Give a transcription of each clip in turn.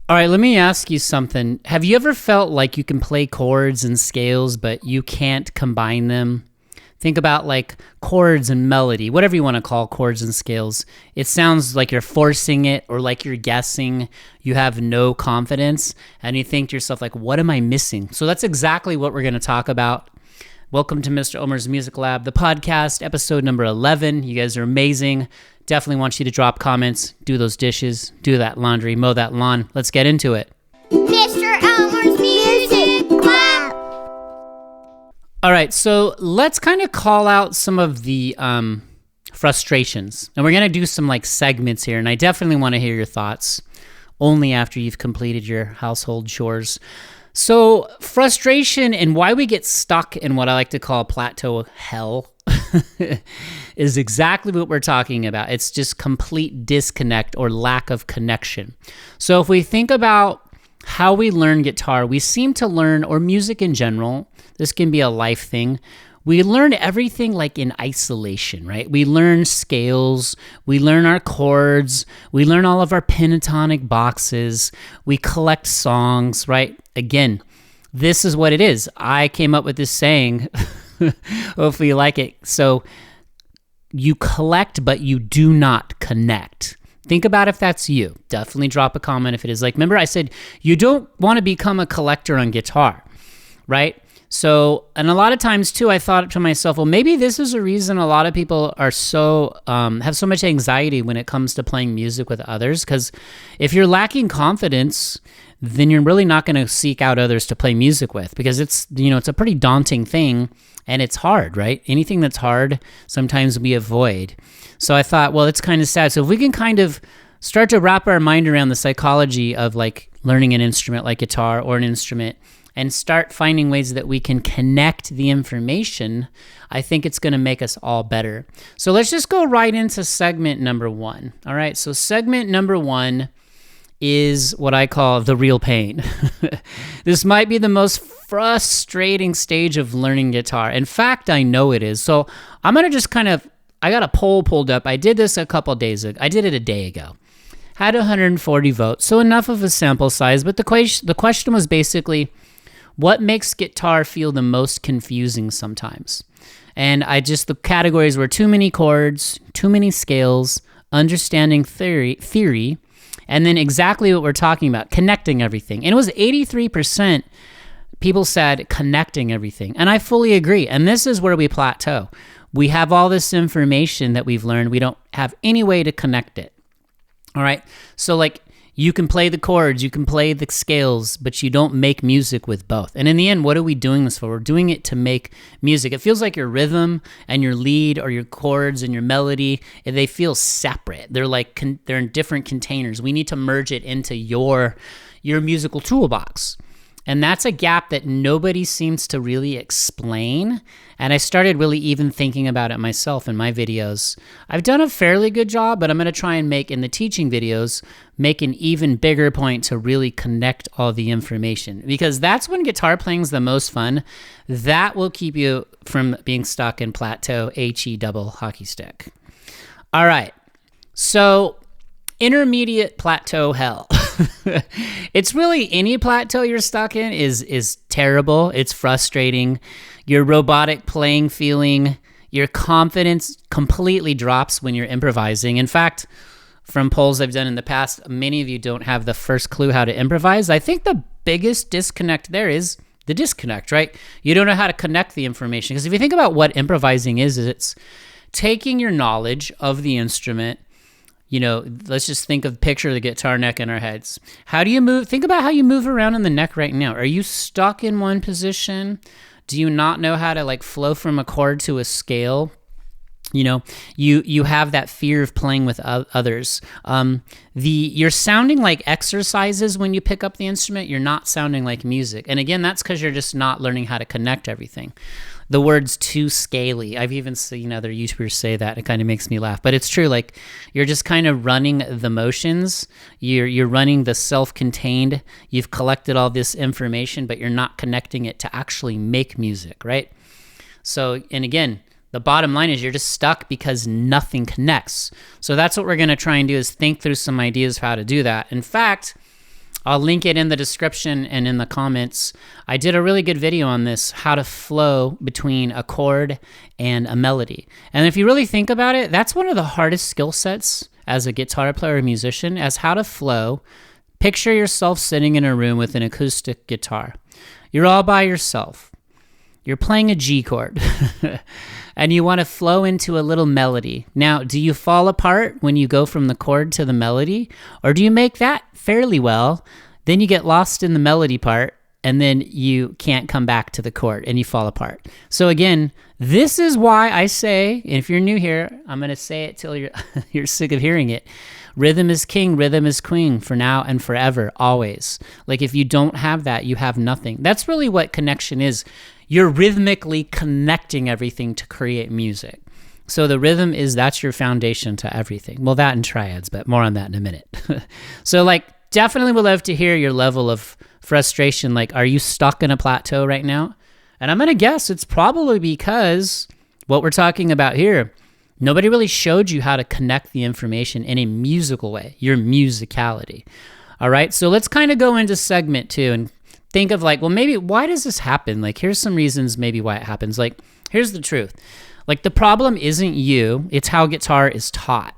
All right, let me ask you something. Have you ever felt like you can play chords and scales, but you can't combine them? Think about like chords and melody, whatever you want to call chords and scales. It sounds like you're forcing it or like you're guessing. You have no confidence and you think to yourself like, what am I missing? So that's exactly what we're going to talk about. Welcome to Mr. Omer's Music Lab, the podcast, episode number 11. You guys are amazing. Definitely want you to drop comments, do those dishes, do that laundry, mow that lawn. Let's get into it. Mr. Omer's Music Lab. All right, so let's kind of call out some of the frustrations. And we're going to do some like segments here, and I definitely want to hear your thoughts only after you've completed your household chores. So frustration and why we get stuck in what I like to call plateau hell is exactly what we're talking about. It's just complete disconnect or lack of connection. So if we think about how we learn guitar, we seem to learn, or music in general, this can be a life thing, we learn everything like in isolation, right? We learn scales, we learn our chords, we learn all of our pentatonic boxes, we collect songs, right? Again, this is what it is. I came up with this saying. Hopefully you like it. So you collect, but you do not connect. Think about if that's you. Definitely drop a comment if it is. Like, remember I said, you don't want to become a collector on guitar, right? So, and a lot of times too, I thought to myself, well, maybe this is a reason a lot of people are so, have so much anxiety when it comes to playing music with others. Because if you're lacking confidence, then you're really not going to seek out others to play music with, because it's, it's a pretty daunting thing and it's hard, right? Anything that's hard, sometimes we avoid. So I thought, well, it's kind of sad. So if we can kind of start to wrap our mind around the psychology of like learning an instrument like guitar or an instrument and start finding ways that we can connect the information, I think it's going to make us all better. So let's just go right into segment number 1. All right, so segment number 1 is what I call the real pain. This might be the most frustrating stage of learning guitar. In fact, I know it is. So I'm going to just I got a poll pulled up. I did this a couple days ago. I did it a day ago. Had 140 votes, so enough of a sample size. But the question was basically, what makes guitar feel the most confusing sometimes? And the categories were too many chords, too many scales, understanding theory, and then exactly what we're talking about, connecting everything. And it was 83% people said connecting everything. And I fully agree. And this is where we plateau. We have all this information that we've learned. We don't have any way to connect it. All right. So like you can play the chords, you can play the scales, but you don't make music with both. And in the end, what are we doing this for? We're doing it to make music. It feels like your rhythm and your lead or your chords and your melody, they feel separate. They're like, they're in different containers. We need to merge it into your musical toolbox. And that's a gap that nobody seems to really explain. And I started really even thinking about it myself in my videos. I've done a fairly good job, but I'm going to try and make, in the teaching videos, make an even bigger point to really connect all the information. Because that's when guitar playing is the most fun. That will keep you from being stuck in plateau, HE double hockey stick. All right. So intermediate plateau hell. It's really any plateau you're stuck in is terrible. It's frustrating. Your robotic playing feeling, your confidence completely drops when you're improvising. In fact, from polls I've done in the past, many of you don't have the first clue how to improvise. I think the biggest disconnect there is the disconnect, right? You don't know how to connect the information. Because if you think about what improvising is it's taking your knowledge of the instrument. Let's just picture the guitar neck in our heads. How do you move? Think about how you move around in the neck right now. Are you stuck in one position? Do you not know how to like flow from a chord to a scale? You have that fear of playing with others. You're sounding like exercises when you pick up the instrument. You're not sounding like music. And again, that's because you're just not learning how to connect everything. The word's too scaly. I've even seen other YouTubers say that. It kind of makes me laugh. But it's true. Like, you're just kind of running the motions. You're running the self-contained. You've collected all this information, but you're not connecting it to actually make music, right? So, and again, the bottom line is you're just stuck because nothing connects. So that's what we're going to try and do, is think through some ideas of how to do that. In fact, I'll link it in the description and in the comments. I did a really good video on this, how to flow between a chord and a melody. And if you really think about it, that's one of the hardest skill sets as a guitar player or musician, as how to flow. Picture yourself sitting in a room with an acoustic guitar. You're all by yourself. You're playing a G chord and you want to flow into a little melody. Now, do you fall apart when you go from the chord to the melody, or do you make that fairly well? Then you get lost in the melody part and then you can't come back to the chord and you fall apart. So again, this is why I say, if you're new here, I'm going to say it till you're sick of hearing it. Rhythm is king, rhythm is queen, for now and forever, always. Like if you don't have that, you have nothing. That's really what connection is. You're rhythmically connecting everything to create music. So the rhythm that's your foundation to everything. Well, that and triads, but more on that in a minute. So like, definitely would love to hear your level of frustration. Like, are you stuck in a plateau right now? And I'm going to guess it's probably because what we're talking about here, nobody really showed you how to connect the information in a musical way, your musicality. All right, so let's kind of go into segment 2 and think of like, well, maybe why does this happen? Like, here's some reasons maybe why it happens. Like, here's the truth. Like, the problem isn't you, it's how guitar is taught.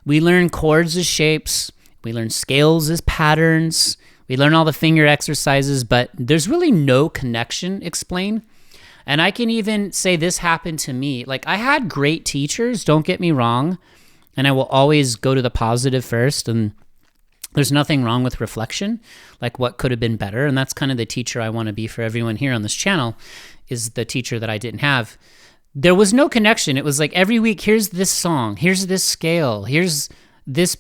We learn chords as shapes, we learn scales as patterns, we learn all the finger exercises, but there's really no connection explained. And I can even say this happened to me. Like, I had great teachers, don't get me wrong, and I will always go to the positive first, and there's nothing wrong with reflection, like what could have been better. And that's kind of the teacher I want to be for everyone here on this channel, is the teacher that I didn't have. There was no connection. It was like every week, here's this song, here's this scale, here's this,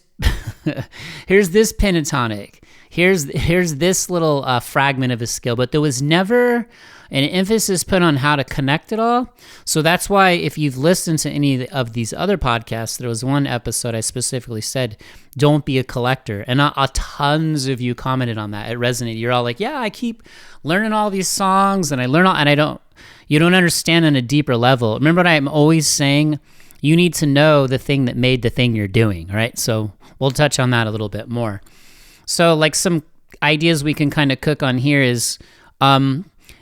here's this pentatonic, here's this little fragment of a scale. But there was never an emphasis put on how to connect it all. So that's why if you've listened to any of these other podcasts, there was one episode I specifically said, don't be a collector. And tons of you commented on that. It resonated. You're all like, yeah, I keep learning all these songs and I learn all, and you don't understand on a deeper level. Remember what I'm always saying? You need to know the thing that made the thing you're doing, right? So we'll touch on that a little bit more. So like some ideas we can kind of cook on here is,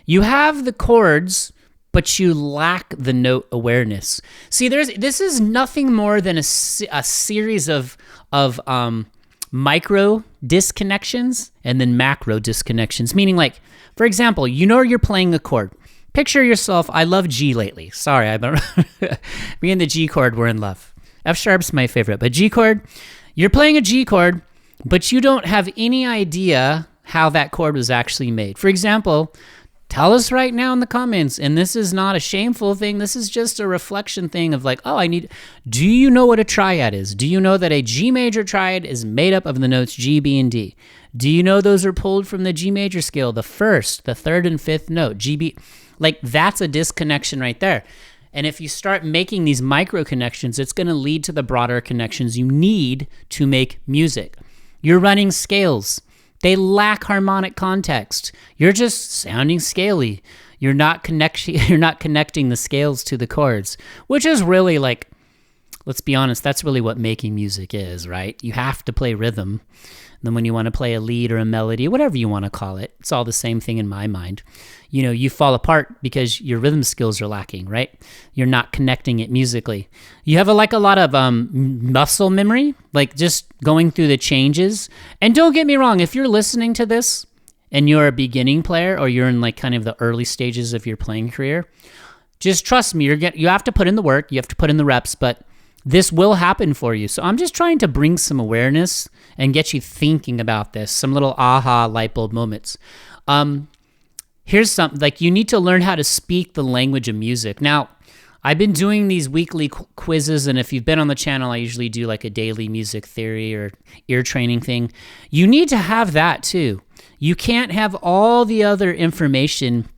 you have the chords, but you lack the note awareness. See, this is nothing more than a series of micro disconnections and then macro disconnections. Meaning, like, for example, you're playing a chord. Picture yourself. I love G lately. Sorry, me and the G chord were in love. F sharp's my favorite, but G chord. You're playing a G chord, but you don't have any idea how that chord was actually made. For example, tell us right now in the comments, and this is not a shameful thing, this is just a reflection thing of like, do you know what a triad is? Do you know that a G major triad is made up of the notes G, B, and D? Do you know those are pulled from the G major scale, the first, the third, and fifth note, G, B? Like, that's a disconnection right there. And if you start making these micro connections, it's going to lead to the broader connections you need to make music. You're running scales. They lack harmonic context. You're just sounding scaly. You're not connecting the scales to the chords, which is really like, let's be honest, that's really what making music is, right? You have to play rhythm. And then when you want to play a lead or a melody, whatever you want to call it, it's all the same thing in my mind. You fall apart because your rhythm skills are lacking, right? You're not connecting it musically. You have a lot of muscle memory, like just going through the changes. And don't get me wrong, if you're listening to this and you're a beginning player or you're in like kind of the early stages of your playing career, just trust me, you have to put in the work, you have to put in the reps, but this will happen for you. So I'm just trying to bring some awareness and get you thinking about this, some little aha light bulb moments. Here's something, like, you need to learn how to speak the language of music. Now, I've been doing these weekly quizzes, and if you've been on the channel, I usually do like a daily music theory or ear training thing. You need to have that too. You can't have all the other information.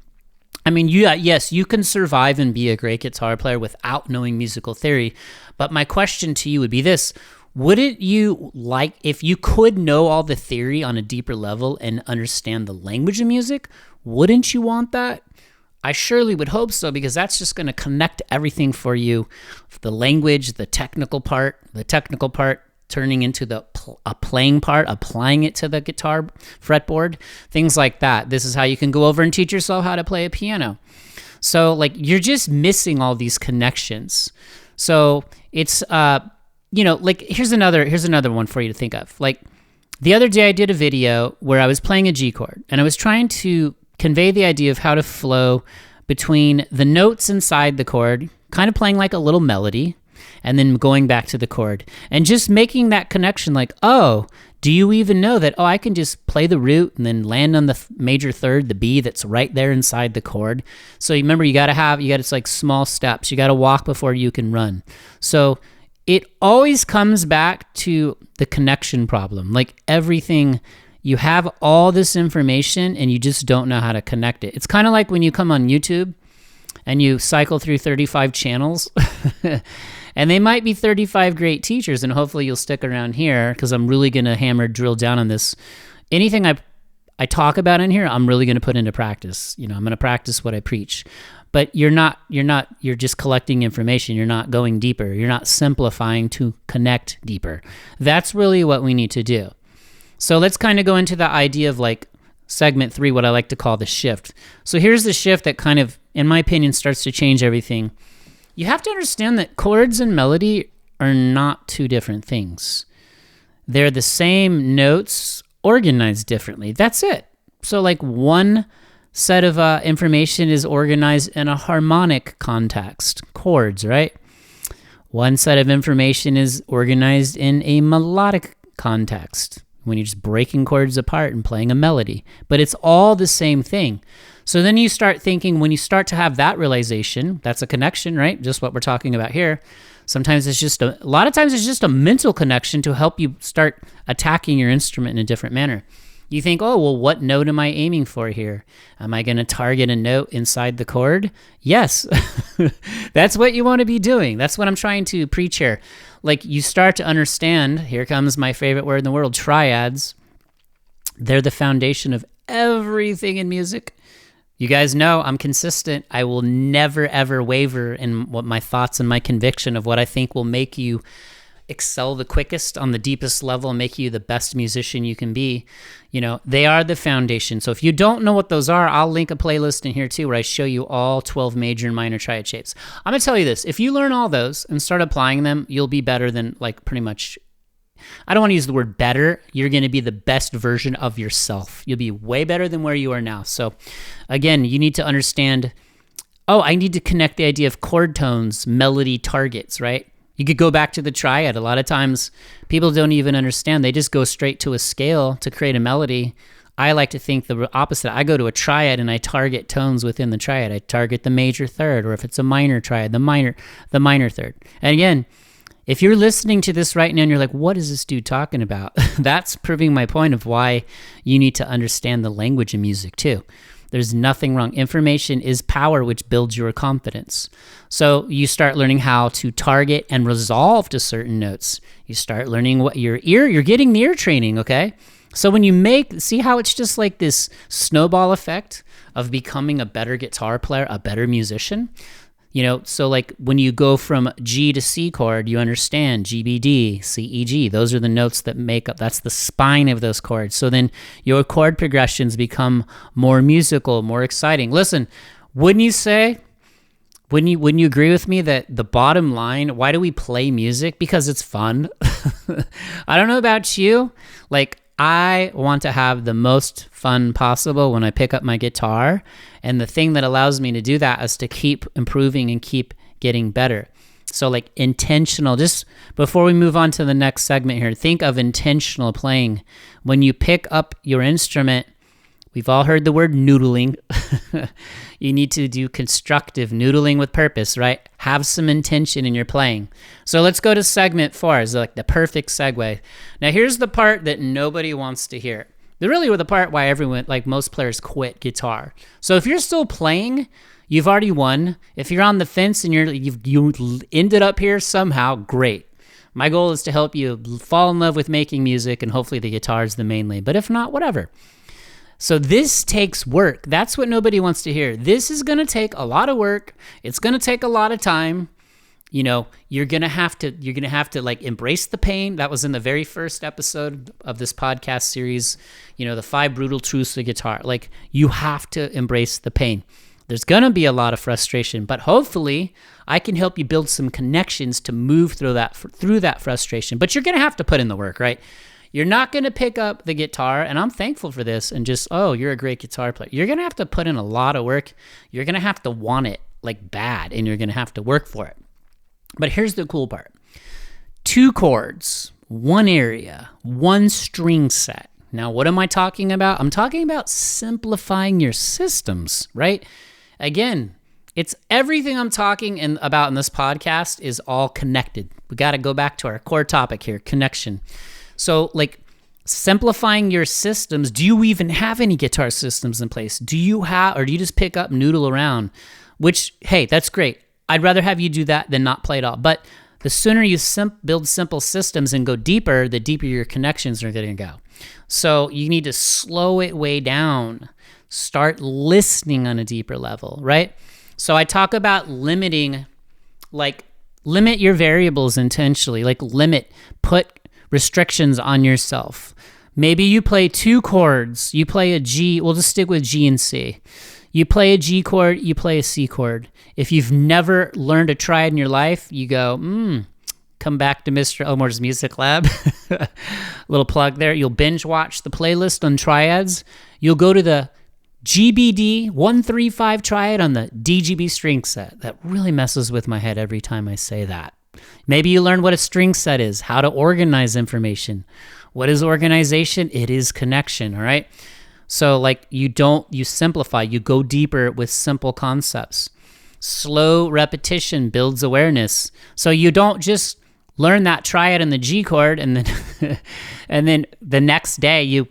I mean, yes, you can survive and be a great guitar player without knowing musical theory, but my question to you would be this. Wouldn't you like, if you could know all the theory on a deeper level and understand the language of music, wouldn't you want that? I surely would hope so, because that's just going to connect everything for you. The language, the technical part turning into the a playing part, applying it to the guitar fretboard, things like that. This is how you can go over and teach yourself how to play a piano. So like you're just missing all these connections. So it's like here's another one for you to think of. Like the other day I did a video where I was playing a G chord and I was trying to convey the idea of how to flow between the notes inside the chord, kind of playing like a little melody, and then going back to the chord and just making that connection like, oh, do you even know that, I can just play the root and then land on the major third, the B that's right there inside the chord. So remember, it's like small steps. You got to walk before you can run. So it always comes back to the connection problem. Like everything, you have all this information and you just don't know how to connect it. It's kind of like when you come on YouTube and you cycle through 35 channels and they might be 35 great teachers, and hopefully you'll stick around here because I'm really going to drill down on this. Anything I talk about in here, I'm really going to put into practice. I'm going to practice what I preach. But you're just collecting information. You're not going deeper. You're not simplifying to connect deeper. That's really what we need to do. So let's kind of go into the idea of like segment 3, what I like to call the shift. So here's the shift that kind of, in my opinion, starts to change everything. You have to understand that chords and melody are not two different things. They're the same notes organized differently. That's it. So like one set of information is organized in a harmonic context, chords, right? One set of information is organized in a melodic context, when you're just breaking chords apart and playing a melody. But it's all the same thing. So then you start thinking, when you start to have that realization, that's a connection, right? Just what we're talking about here. Sometimes a lot of times it's just a mental connection to help you start attacking your instrument in a different manner. You think, what note am I aiming for here? Am I going to target a note inside the chord? Yes. That's what you want to be doing. That's what I'm trying to preach here. Like you start to understand, here comes my favorite word in the world, triads. They're the foundation of everything in music. You guys know I'm consistent. I will never, ever waver in what my thoughts and my conviction of what I think will make you excel the quickest on the deepest level and make you the best musician you can be. They are the foundation. So if you don't know what those are, I'll link a playlist in here too where I show you all 12 major and minor triad shapes. I'm going to tell you this. If you learn all those and start applying them, you'll be better than like pretty much, I don't want to use the word better. You're going to be the best version of yourself. You'll be way better than where you are now. So again, you need to understand, I need to connect the idea of chord tones, melody targets, right? You could go back to the triad. A lot of times people don't even understand. They just go straight to a scale to create a melody. I like to think the opposite. I go to a triad and I target tones within the triad. I target the major third, or if it's a minor triad, the minor third. And again, if you're listening to this right now and you're like, what is this dude talking about? That's proving my point of why you need to understand the language of music too. There's nothing wrong. Information is power, which builds your confidence. So you start learning how to target and resolve to certain notes. You start learning what you're getting the ear training, okay? So when you see how it's just like this snowball effect of becoming a better guitar player, a better musician? So like when you go from G to C chord, you understand G, B, D, C, E, G. Those are the notes that make up, that's the spine of those chords. So then your chord progressions become more musical, more exciting. Listen, wouldn't you agree with me that the bottom line, why do we play music? Because it's fun. I don't know about you. Like, I want to have the most fun possible when I pick up my guitar. And the thing that allows me to do that is to keep improving and keep getting better. So like intentional, just before we move on to the next segment here, think of intentional playing. When you pick up your instrument, we've all heard the word noodling. You need to do constructive noodling with purpose, right? Have some intention in your playing. So let's go to segment 4. It's like the perfect segue. Now here's the part that nobody wants to hear. Really the part why everyone, like most players, quit guitar. So if you're still playing, you've already won. If you're on the fence and you ended up here somehow, great. My goal is to help you fall in love with making music, and hopefully the guitar is the main lane. But if not, whatever. So this takes work. That's what nobody wants to hear. This is going to take a lot of work. It's going to take a lot of time. you're gonna have to like embrace the pain. That was in the very first episode of this podcast series, the 5 brutal truths of guitar. Like, you have to embrace the pain. There's gonna be a lot of frustration, but hopefully I can help you build some connections to move through that frustration. But you're gonna have to put in the work, right? You're not gonna pick up the guitar, and I'm thankful for this, and just, oh, you're a great guitar player. You're gonna have to put in a lot of work. You're gonna have to want it like bad, and you're gonna have to work for it. But here's the cool part. 2 chords, 1 area, 1 string set. Now, what am I talking about? I'm talking about simplifying your systems, right? Again, it's everything I'm talking about in this podcast is all connected. We got to go back to our core topic here, connection. So, like, simplifying your systems. Do you even have any guitar systems in place? Do you just pick up, noodle around? Which, hey, that's great. I'd rather have you do that than not play at all. But the sooner you build simple systems and go deeper, the deeper your connections are going to go. So you need to slow it way down. Start listening on a deeper level, right? So I talk about limit your variables intentionally, put restrictions on yourself. Maybe you play 2 chords, you play a G, we'll just stick with G and C. You play a G chord, you play a C chord. If you've never learned a triad in your life, you go, come back to Mr. Elmore's Music Lab. Little plug there. You'll binge watch the playlist on triads. You'll go to the GBD 135 triad on the DGB string set. That really messes with my head every time I say that. Maybe you learn what a string set is, how to organize information. What is organization? It is connection, all right? So you simplify, you go deeper with simple concepts. Slow repetition builds awareness. So you don't just learn that triad in the G chord and then and then the next day you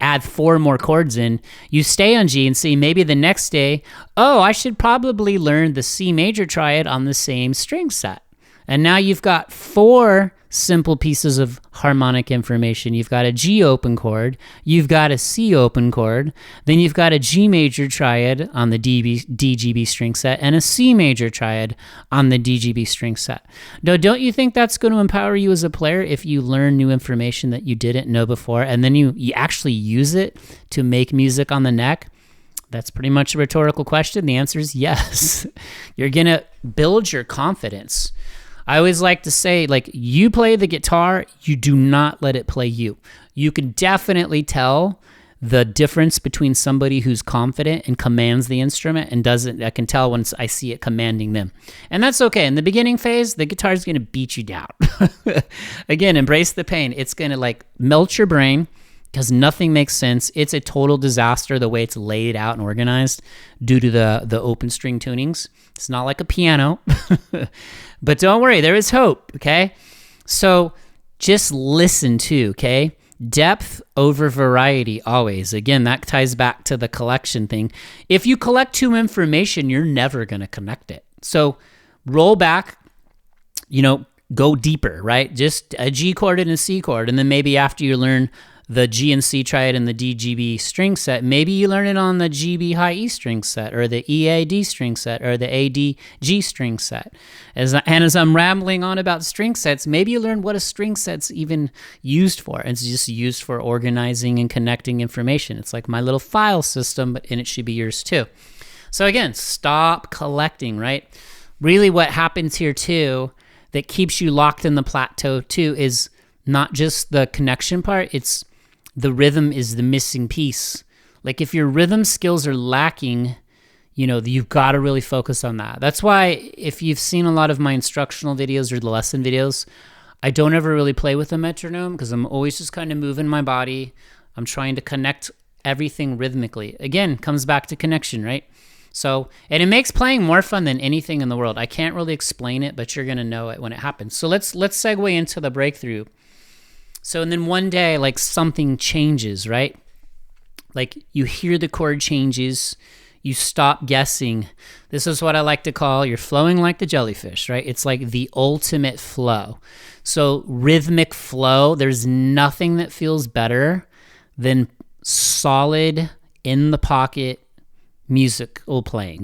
add 4 more chords in. You stay on G and C. Maybe the next day, I should probably learn the C major triad on the same string set. And now you've got 4 simple pieces of harmonic information. You've got a G open chord, you've got a C open chord, then you've got a G major triad on the DGB string set, and a C major triad on the DGB string set. Now, don't you think that's going to empower you as a player if you learn new information that you didn't know before, and then you actually use it to make music on the neck? That's pretty much a rhetorical question. The answer is yes. You're going to build your confidence. I always like to say, you play the guitar, you do not let it play you. You can definitely tell the difference between somebody who's confident and commands the instrument and doesn't. I can tell once I see it commanding them. And that's okay. In the beginning phase, the guitar is going to beat you down. Again, embrace the pain. It's going to melt your brain because nothing makes sense. It's a total disaster the way it's laid out and organized due to the open string tunings. It's not like a piano. But don't worry, there is hope, okay? So just listen to, okay? Depth over variety always. Again, that ties back to the collection thing. If you collect too much information, you're never going to connect it. So roll back, go deeper, right? Just a G chord and a C chord. And then maybe after you learn the G and C triad in the DGB string set, maybe you learn it on the GB high E string set or the EAD string set or the ADG string set. As I'm rambling on about string sets, maybe you learn what a string set's even used for. It's just used for organizing and connecting information. It's like my little file system, and it should be yours too. So again, stop collecting, right? Really what happens here too that keeps you locked in the plateau too is not just the connection part, it's the rhythm is the missing piece. If your rhythm skills are lacking, you've got to really focus on that. That's why if you've seen a lot of my instructional videos or the lesson videos, I don't ever really play with a metronome because I'm always just kind of moving my body. I'm trying to connect everything rhythmically. Again, comes back to connection, right? So, and it makes playing more fun than anything in the world. I can't really explain it, but you're going to know it when it happens. So let's segue into the breakthrough. So, and then one day, something changes, right? You hear the chord changes, you stop guessing. This is what I like to call you're flowing like the jellyfish, right? It's like the ultimate flow. So rhythmic flow, there's nothing that feels better than solid, in the pocket musical playing,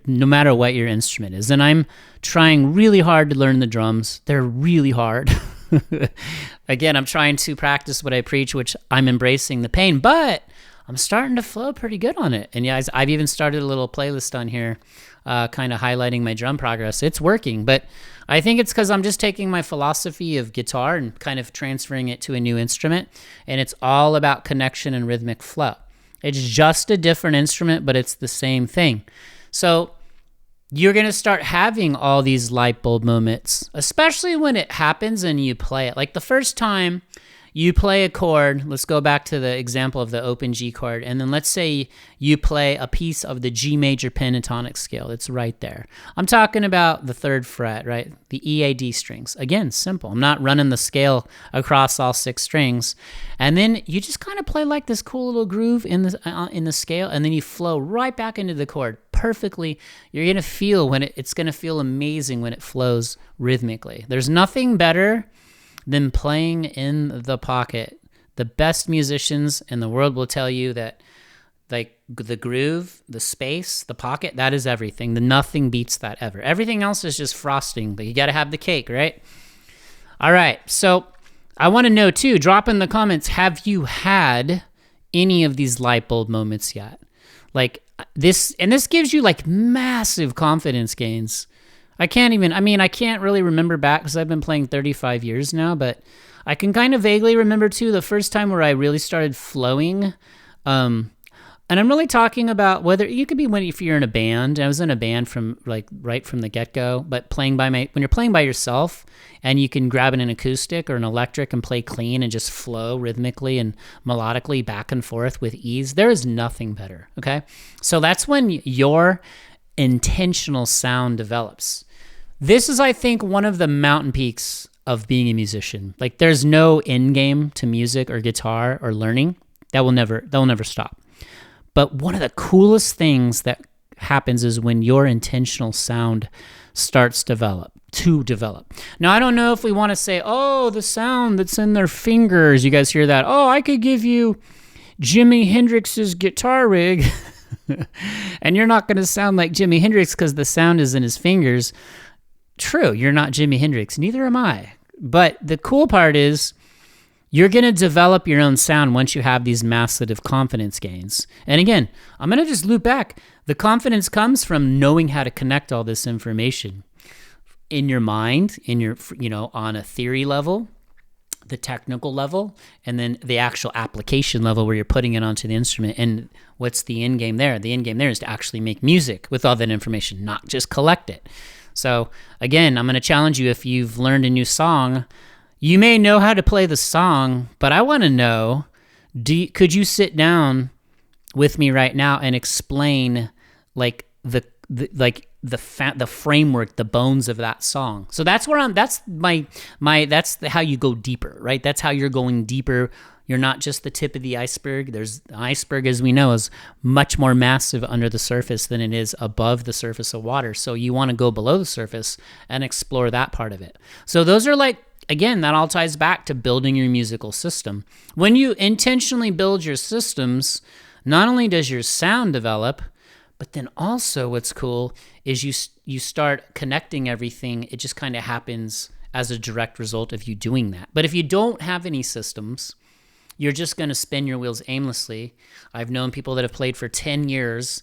no matter what your instrument is. And I'm trying really hard to learn the drums. They're really hard. Again, I'm trying to practice what I preach, which I'm embracing the pain, but I'm starting to flow pretty good on it. And yeah, I've even started a little playlist on here, kind of highlighting my drum progress. It's working, but I think it's because I'm just taking my philosophy of guitar and kind of transferring it to a new instrument. And it's all about connection and rhythmic flow. It's just a different instrument, but it's the same thing. So you're going to start having all these light bulb moments, especially when it happens and you play it. Like the first time you play a chord, let's go back to the example of the open G chord, and then let's say you play a piece of the G major pentatonic scale. It's right there. I'm talking about the 3rd fret, right? The E, A, D strings. Again, simple. I'm not running the scale across all 6 strings. And then you just kind of play like this cool little groove in the scale, and then you flow right back into the chord perfectly. You're going to feel it's going to feel amazing when it flows rhythmically. There's nothing better than playing in the pocket. The best musicians in the world will tell you that, like, the groove, the space, the pocket, that is everything. Nothing beats that ever. Everything else is just frosting, but you got to have the cake, right? All right, so I want to know too, drop in the comments, have you had any of these light bulb moments yet? Like this, and this gives you like massive confidence gains. I can't really remember back because I've been playing 35 years now, but I can kind of vaguely remember too the first time where I really started flowing. And I'm really talking about whether you could be if you're in a band. I was in a band from right from the get-go, but when you're playing by yourself and you can grab an acoustic or an electric and play clean and just flow rhythmically and melodically back and forth with ease, there is nothing better, okay? So that's when your intentional sound develops. This is, I think, one of the mountain peaks of being a musician. Like, there's no end game to music or guitar or learning. That will never stop. But one of the coolest things that happens is when your intentional sound starts to develop. Now, I don't know if we want to say, oh, the sound that's in their fingers. You guys hear that? Oh, I could give you Jimi Hendrix's guitar rig. And you're not going to sound like Jimi Hendrix because the sound is in his fingers. True, you're not Jimi Hendrix. Neither am I. But the cool part is you're going to develop your own sound once you have these massive confidence gains. And again, I'm going to just loop back. The confidence comes from knowing how to connect all this information in your mind, on a theory level, the technical level, and then the actual application level where you're putting it onto the instrument. And what's the end game there? The end game there is to actually make music with all that information, not just collect it. So again, I'm going to challenge you, if you've learned a new song, you may know how to play the song, but I want to know, could you sit down with me right now and explain like the framework, the bones of that song? So that's where that's how you go deeper, right? That's how you're going deeper. You're not just the tip of the iceberg. The iceberg, as we know, is much more massive under the surface than it is above the surface of water. So you want to go below the surface and explore that part of it. So those are again, that all ties back to building your musical system. When you intentionally build your systems, not only does your sound develop, but then also what's cool is you start connecting everything. It just kind of happens as a direct result of you doing that. But if you don't have any systems, you're just going to spin your wheels aimlessly. I've known people that have played for 10 years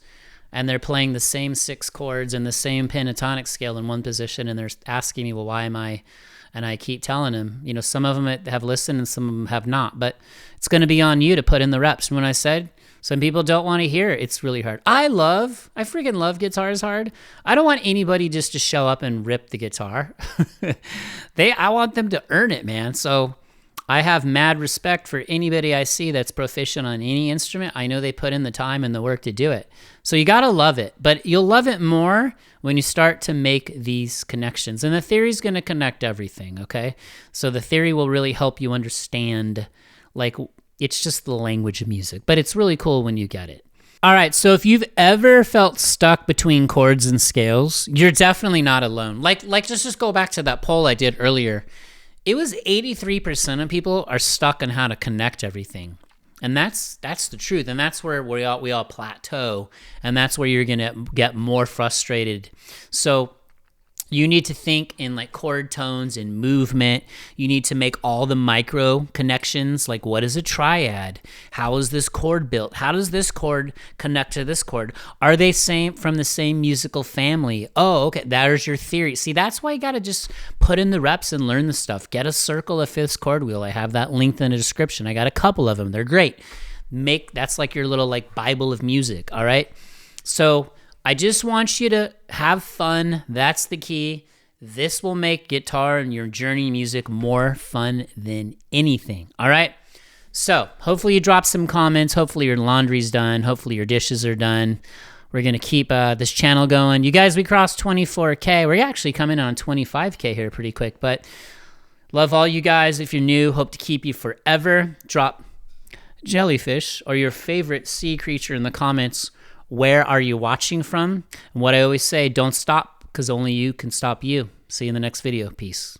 and they're playing the same 6 chords and the same pentatonic scale in one position, and they're asking me, well, why am I? And I keep telling them, some of them have listened and some of them have not, but it's going to be on you to put in the reps. And when I said some people don't want to hear it, it's really hard. I freaking love guitars hard. I don't want anybody just to show up and rip the guitar. I want them to earn it, man. So I have mad respect for anybody I see that's proficient on any instrument. I know they put in the time and the work to do it. So you got to love it, but you'll love it more when you start to make these connections. And the theory is going to connect everything, okay? So the theory will really help you understand, it's just the language of music, but it's really cool when you get it. All right, so if you've ever felt stuck between chords and scales, you're definitely not alone. Let's just go back to that poll I did earlier. It was 83% of people are stuck on how to connect everything. And that's the truth. And that's where we all plateau. And that's where you're going to get more frustrated. So you need to think in like chord tones and movement. You need to make all the micro connections. Like, what is a triad? How is this chord built? How does this chord connect to this chord? Are they from the same musical family? Oh, okay. There's your theory. See, that's why you got to just put in the reps and learn the stuff. Get a circle, a fifth chord wheel. I have that linked in the description. I got a couple of them. They're great. That's like your little like Bible of music. All right. So I just want you to have fun. That's the key. This will make guitar and your journey music more fun than anything. All right? So hopefully you drop some comments. Hopefully your laundry's done. Hopefully your dishes are done. We're going to keep this channel going. You guys, we crossed 24K. We're actually coming on 25K here pretty quick. But love all you guys. If you're new, hope to keep you forever. Drop jellyfish or your favorite sea creature in the comments. Where are you watching from? And what I always say, don't stop, because only you can stop you. See you in the next video. Peace.